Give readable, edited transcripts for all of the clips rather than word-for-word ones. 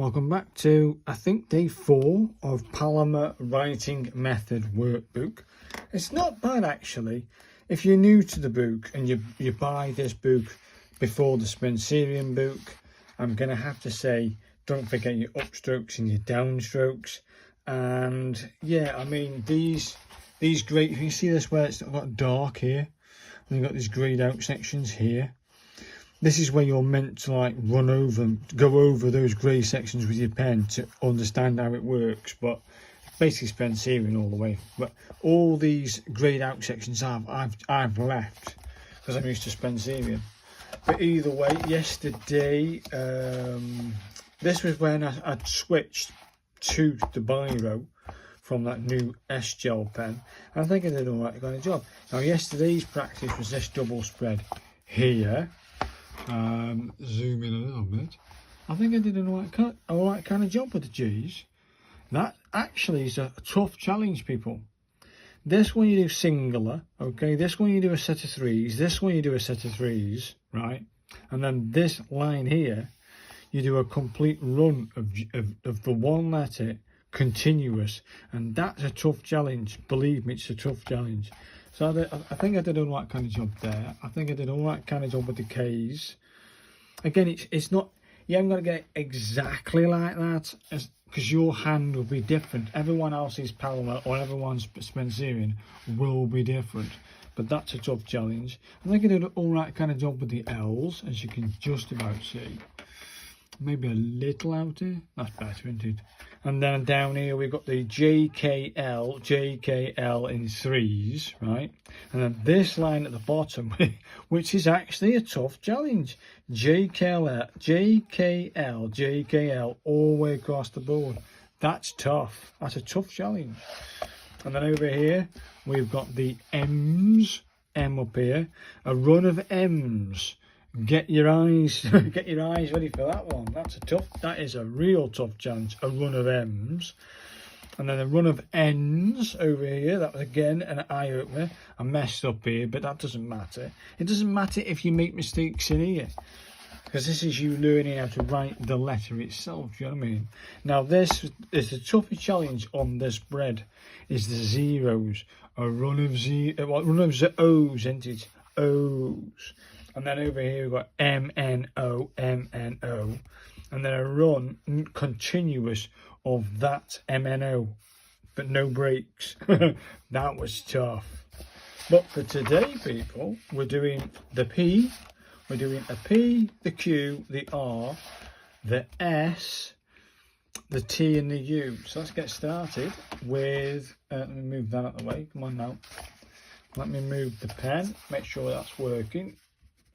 Welcome back to, I think, day 4 of Palomar Writing Method Workbook. It's not bad, actually. If you're new to the book and you buy this book before the Spencerian book, I'm going to have to say, don't forget your upstrokes and your downstrokes. And yeah, I mean, these great, you can see this where it's got dark here, and you've got these greyed out sections here. This is where you're meant to like go over those grey sections with your pen to understand how it works. But basically Spencerian all the way. But all these greyed out sections I've left because I'm used to Spencerian. But either way, yesterday this was when I'd switched to the biro from that new S-Gel pen. I think I did all right kind of job. Now yesterday's practice was this double spread here. Zoom in a little bit. I think I did all right kind of job with the G's. That actually is a tough challenge, people. This one you do singular, okay? This one you do a set of threes. This one you do a set of threes, right? And then this line here, you do a complete run of the one letter continuous, and that's a tough challenge. Believe me, it's a tough challenge. So I think I did all right kind of job there. I think I did all right kind of job with the K's. Again, it's not, you haven't got to get it exactly like that, because your hand will be different. Everyone else's Palomar or everyone's Spencerian will be different. But that's a tough challenge. I think I did an all right kind of job with the L's, as you can just about see. Maybe a little out here. That's better, isn't it? And then down here we've got the JKL in threes, right? And then this line at the bottom, which is actually a tough challenge. JKL, all the way across the board. That's tough. That's a tough challenge. And then over here we've got the M's, M up here, a run of M's. Get your eyes ready for that one. That is a real tough challenge. A run of M's, and then a run of N's over here. That was again an eye opener. I messed up here, but that doesn't matter. It doesn't matter if you make mistakes in here, because this is you learning how to write the letter itself. You know what I mean? Now this is the toughest challenge on this spread. Is the zeros. A run of O's, isn't it? O's. And then over here we've got MNO, MNO, and then a run continuous of that MNO, but no breaks. That was tough. But for today, people, we're doing the P, we're doing a P, the Q, the R, the S, the T and the U. So let's get started with, let me move that out of the way, come on now. Let me move the pen, make sure that's working.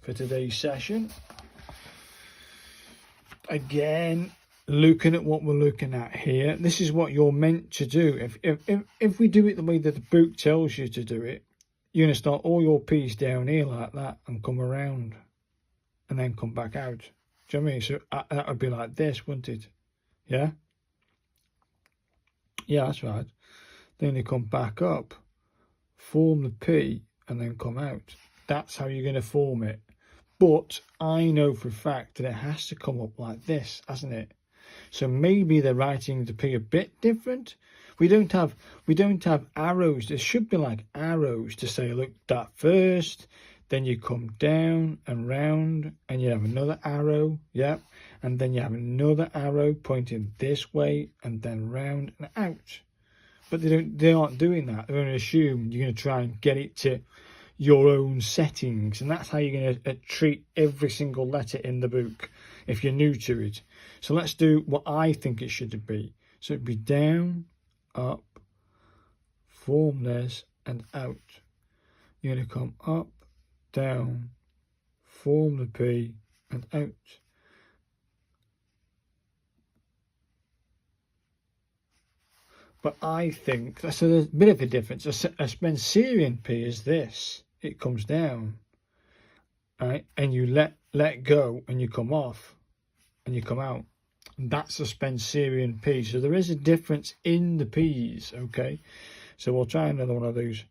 For today's session, again, looking at what we're looking at here, this is what you're meant to do. If we do it the way that the book tells you to do it, you're going to start all your P's down here like that and come around and then come back out. Do you know what I mean? So that would be like this, wouldn't it? Yeah? Yeah, that's right. Then you come back up, form the P, and then come out. That's how you're going to form it. But I know for a fact that it has to come up like this, hasn't it? So maybe they're writing the P a bit different. We don't have arrows. There should be like arrows to say, look, that first, then you come down and round, and you have another arrow, yeah, and then you have another arrow pointing this way, and then round and out. But they aren't doing that. They're going to assume you're going to try and get it to your own settings, and that's how you're going to treat every single letter in the book if you're new to it. So let's do what I think it should be. So it'd be down, up, form this, and out. You're going to come up, down, form the P, and out. But I think, so there's a bit of a difference. A Spencerian P is this. It comes down, right? And you let go, and you come off, and you come out. And that's a Spencerian P. So there is a difference in the P's, okay? So we'll try another one of those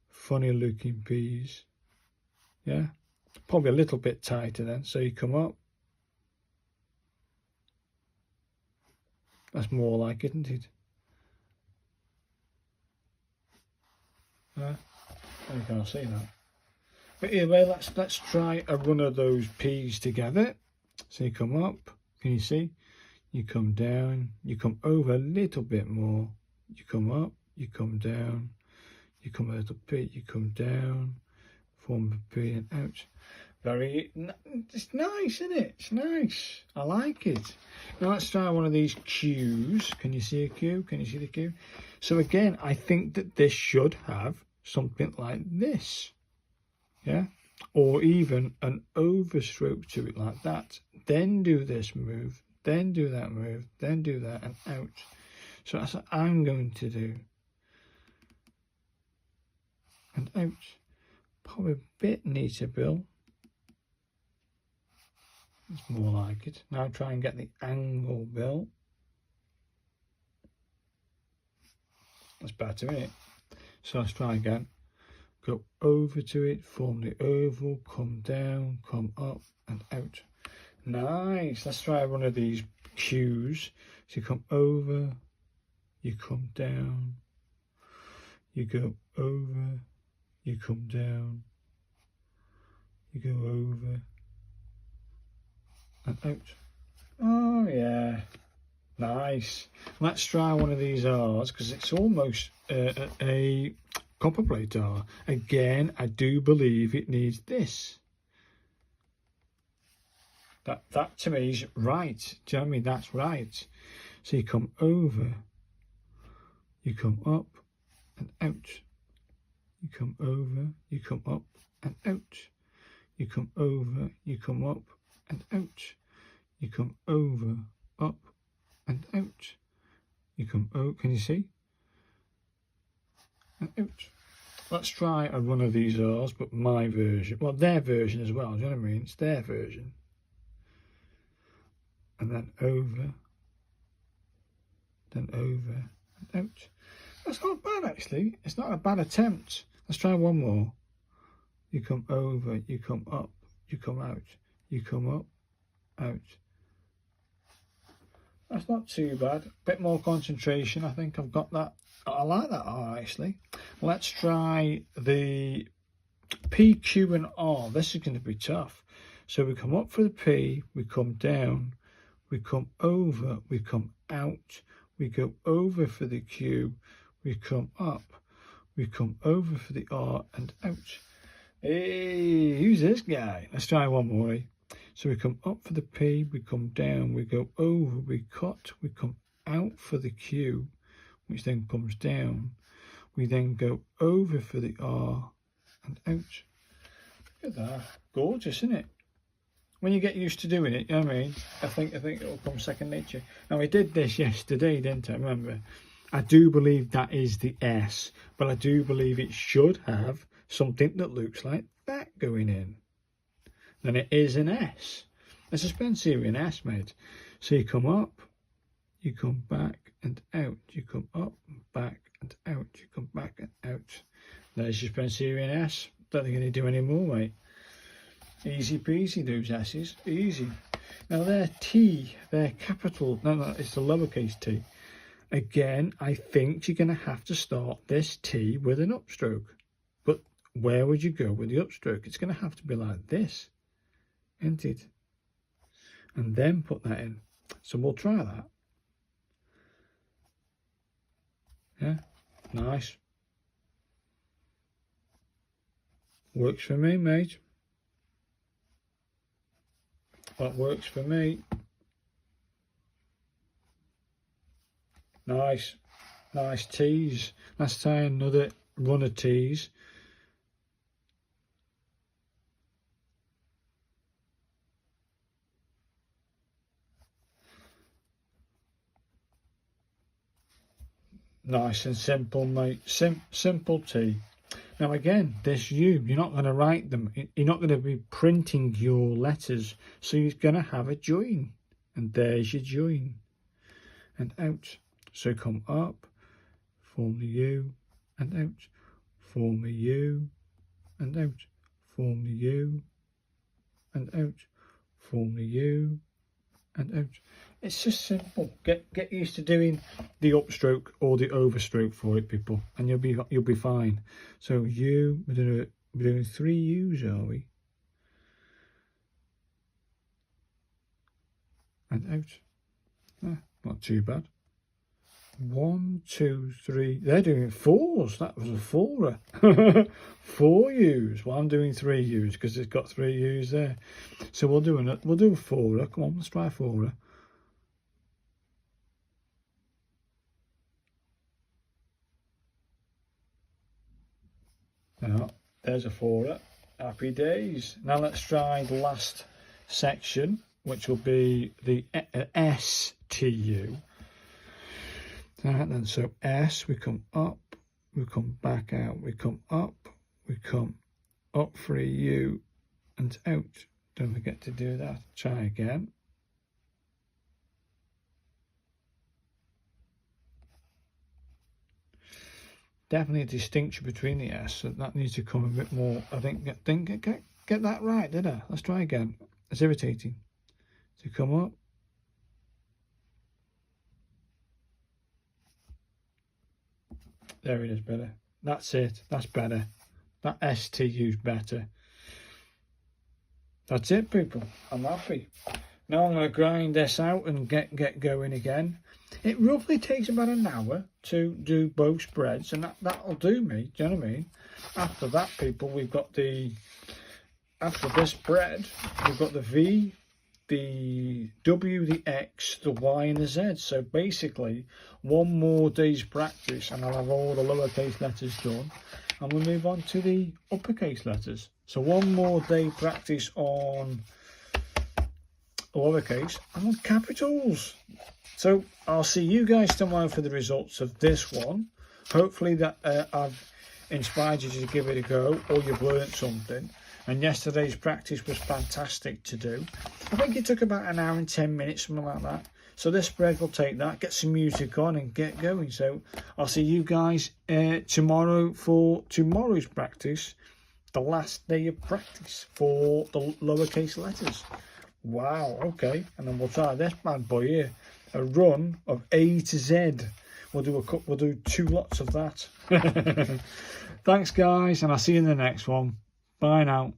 funny looking P's. Yeah? Probably a little bit tighter then. So you come up, That's more like it, isn't it? You can't see that. But anyway, let's try a run of those P's together. So you come up, can you see? You come down, you come over a little bit more, you come up, you come down, you come a little bit, you come down, form a P and out. It's nice, isn't it? It's nice. I like it. Now let's try one of these Q's. Can you see a Q? Can you see the Q? So again, I think that this should have something like this. Yeah? Or even an overstroke to it like that. Then do this move, then do that move, then do that and out. So that's what I'm going to do. And out. Probably a bit neater, Bill. It's more like it. Now try and get the angle, Bill. That's better, isn't it? So let's try again. Go over to it, form the oval, come down, come up and out. Nice. Let's try one of these Q's. So you come over, you come down, you go over, you come down, you go over and out. Oh yeah, nice. Let's try one of these R's because it's almost a copper plate R. Again, I do believe it needs this. That to me is right. Do you know what I mean? That's right. So you come over, you come up and out. You come over, you come up and out. You come over, you come up and out. You come over, up and out. You come over, can you see? And out. Let's try a run of these R's, but my version. Well, their version as well, do you know what I mean? It's their version. And then over, and out. That's not bad, actually. It's not a bad attempt. Let's try one more. You come over, you come up, you come out, you come up, out. That's not too bad. A bit more concentration. I think I've got that. I like that R, actually. Let's try the P, Q and R. This is going to be tough. So we come up for the P, we come down, we come over, we come out, we go over for the Q, we come up, we come over for the R and out. Hey, who's this guy? Let's try one more. So we come up for the P, we come down, we go over, we cut, we come out for the Q, which then comes down. We then go over for the R and out. Look at that. Gorgeous, isn't it? When you get used to doing it, you know what I mean? I think it'll come second nature. Now, I did this yesterday, didn't I? Remember? I do believe that is the S, but I do believe it should have something that looks like that going in. Then it is an S. It's a Spencerian S, mate. So you come up, you come back and out. You come up, back and out. You come back and out. There's your Spencerian S. Don't think I need to do any more, mate. Easy peasy, those S's. Easy. Now, their T, their capital, no, it's the lowercase t. Again, I think you're going to have to start this T with an upstroke. But where would you go with the upstroke? It's going to have to be like this, isn't it? And then put that in. So we'll try that. Yeah, nice. Works for me, mate. That works for me. Nice. Nice T's. Let's try another run of T's. Nice and simple, mate. Simple T. Now again, this U, you're not going to write them. You're not going to be printing your letters. So you're going to have a join. And there's your join. And out. So come up, form the U, and out. Form a U, and out. Form the U, and out. Form the U, and out. It's just simple. Get used to doing the upstroke or the overstroke for it, people, and you'll be fine. So we're doing 3 U's, are we? And out. Not too bad. 1, 2, 3. They're doing 4s. That was a 4er. 4 U's. Well, I'm doing 3 U's because it's got 3 U's there. So we'll do a 4er. Come on, let's try a 4er. Now, there's a 4er. Happy days. Now let's try the last section, which will be the STU. Right then, so S, we come up, we come back out, we come up for a U and out. Don't forget to do that. Try again. Definitely a distinction between the S, so that needs to come a bit more. I think get that right, did I? Let's try again. It's irritating. To come up. There it is, better. That's it. That's better. That STU's better. That's it, people. I'm happy. Now I'm going to grind this out and get going again. It roughly takes about an hour to do both spreads, and that'll do me. Do you know what I mean? After that, people, after this spread, we've got the V, the W, the X, the Y and the Z. So basically 1 more day's practice and I'll have all the lowercase letters done, and we'll move on to the uppercase letters. So 1 more day practice on lowercase and on capitals. So I'll see you guys tomorrow for the results of this one. Hopefully that I've inspired you to give it a go, or you've learned something. And yesterday's practice was fantastic to do. I think it took about an hour and 10 minutes, something like that. So this spread will take that, get some music on and get going. So I'll see you guys tomorrow for tomorrow's practice, the last day of practice for the lowercase letters. Wow, okay. And then we'll try this bad boy here, a run of A to Z. We'll do 2 lots of that. Thanks guys, and I'll see you in the next one. Bye now.